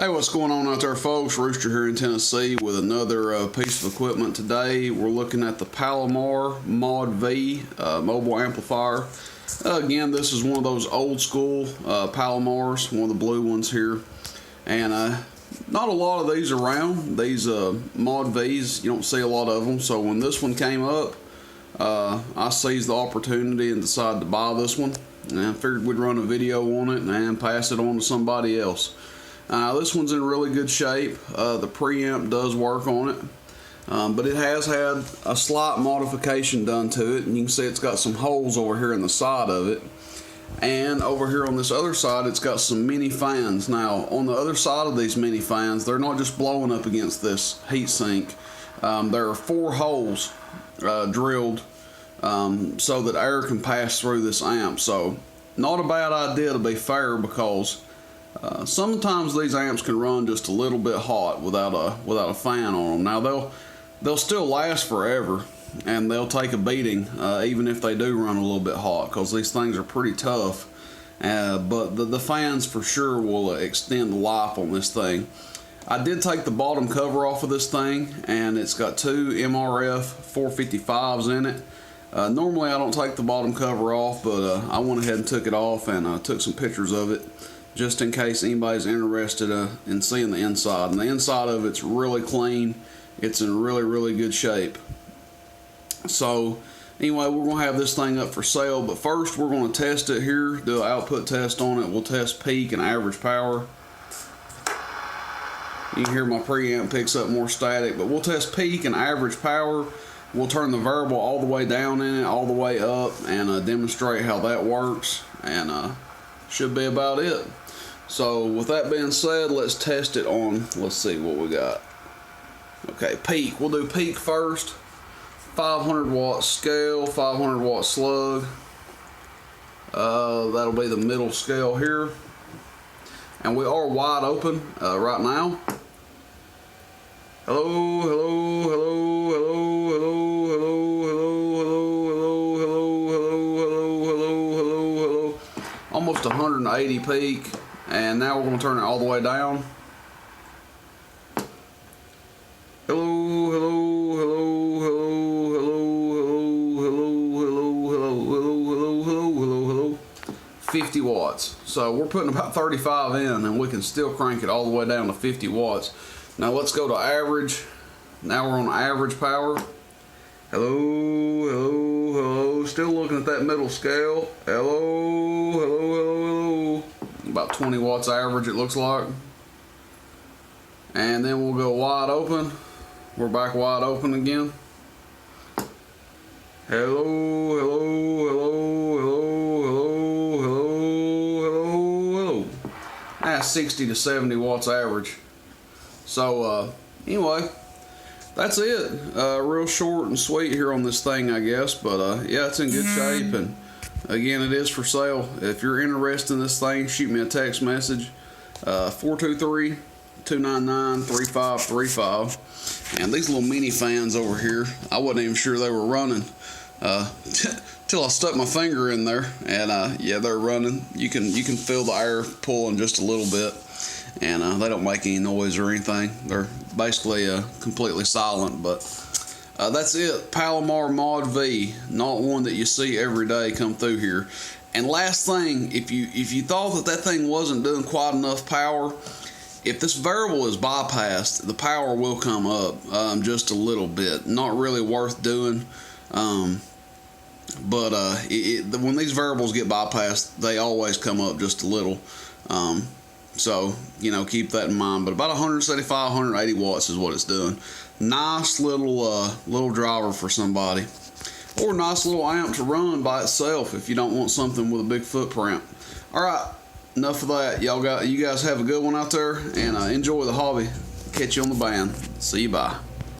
Hey, what's going on out there, folks? Rooster here in Tennessee with another piece of equipment today. We're looking at the Palomar Mod V mobile amplifier. Again, this is one of those old school Palomars, one of the blue ones here. And not a lot of these around. These Mod Vs, you don't see a lot of them. So when this one came up, I seized the opportunity and decided to buy this one. And I figured we'd run a video on it and pass it on to somebody else. This one's in really good shape. The preamp does work on it, but it has had a slight modification done to it, and you can see it's got some holes over here in the side of it, and over here on this other side it's got some mini fans. Now on the other side of these mini fans, they're not just blowing up against this heat sink. There are 4 holes drilled so that air can pass through this amp. So not a bad idea, to be fair, because sometimes these amps can run just a little bit hot without a fan on them. Now they'll still last forever, and they'll take a beating even if they do run a little bit hot, because these things are pretty tough. But the fans for sure will extend the life on this thing. I did take the bottom cover off of this thing, and it's got 2 MRF 455s in it. Normally I don't take the bottom cover off, but I went ahead and took it off and took some pictures of it, just in case anybody's interested in seeing the inside. And the inside of it's really clean. It's in really good shape. So anyway, we're going to have this thing up for sale, but first we're going to test it here, do an output test on it. We'll test peak and average power. You can hear my preamp picks up more static, but we'll test peak and average power. We'll turn the variable all the way down in it, all the way up, and demonstrate how that works, and should be about it. So with that being said, let's test it on, let's see what we got. Okay, peak. We'll do peak first. 500 watt scale, 500 watt slug. That'll be the middle scale here. And we are wide open right now. Hello, hello, hello, hello, hello, hello, hello, hello, hello, hello, hello, hello, hello, hello. Almost 180 peak. And now we're going to turn it all the way down. Hello, hello, hello, hello, hello, hello, hello, hello, hello, hello, hello, hello, hello. 50 watts. So we're putting about 35 in, and we can still crank it all the way down to 50 watts. Now let's go to average. Now we're on average power. Hello, hello, hello. Still looking at that middle scale. Hello, hello, hello, hello. About 20 watts average, it looks like. And then we'll go wide open. We're back wide open again. Hello, hello, hello, hello, hello, hello, hello, hello. That's 60 to 70 watts average. So anyway, that's it. Real short and sweet here on this thing, I guess. But yeah, it's in good shape, and again, it is for sale. If you're interested in this thing, shoot me a text message, 423-299-3535. And these little mini fans over here, I wasn't even sure they were running till I stuck my finger in there, and yeah, they're running. You can feel the air pulling just a little bit, and they don't make any noise or anything. They're basically completely silent, but that's it. Palomar Mod V, not one that you see every day come through here. And last thing, if you thought that thing wasn't doing quite enough power, if this variable is bypassed, the power will come up just a little bit. Not really worth doing, but when these variables get bypassed, they always come up just a little. So, you know, keep that in mind. But about 175, 180 watts is what it's doing. Nice little driver for somebody, or a nice little amp to run by itself if you don't want something with a big footprint. All right, enough of that. You guys have a good one out there, and enjoy the hobby. Catch you on the band. See you. Bye.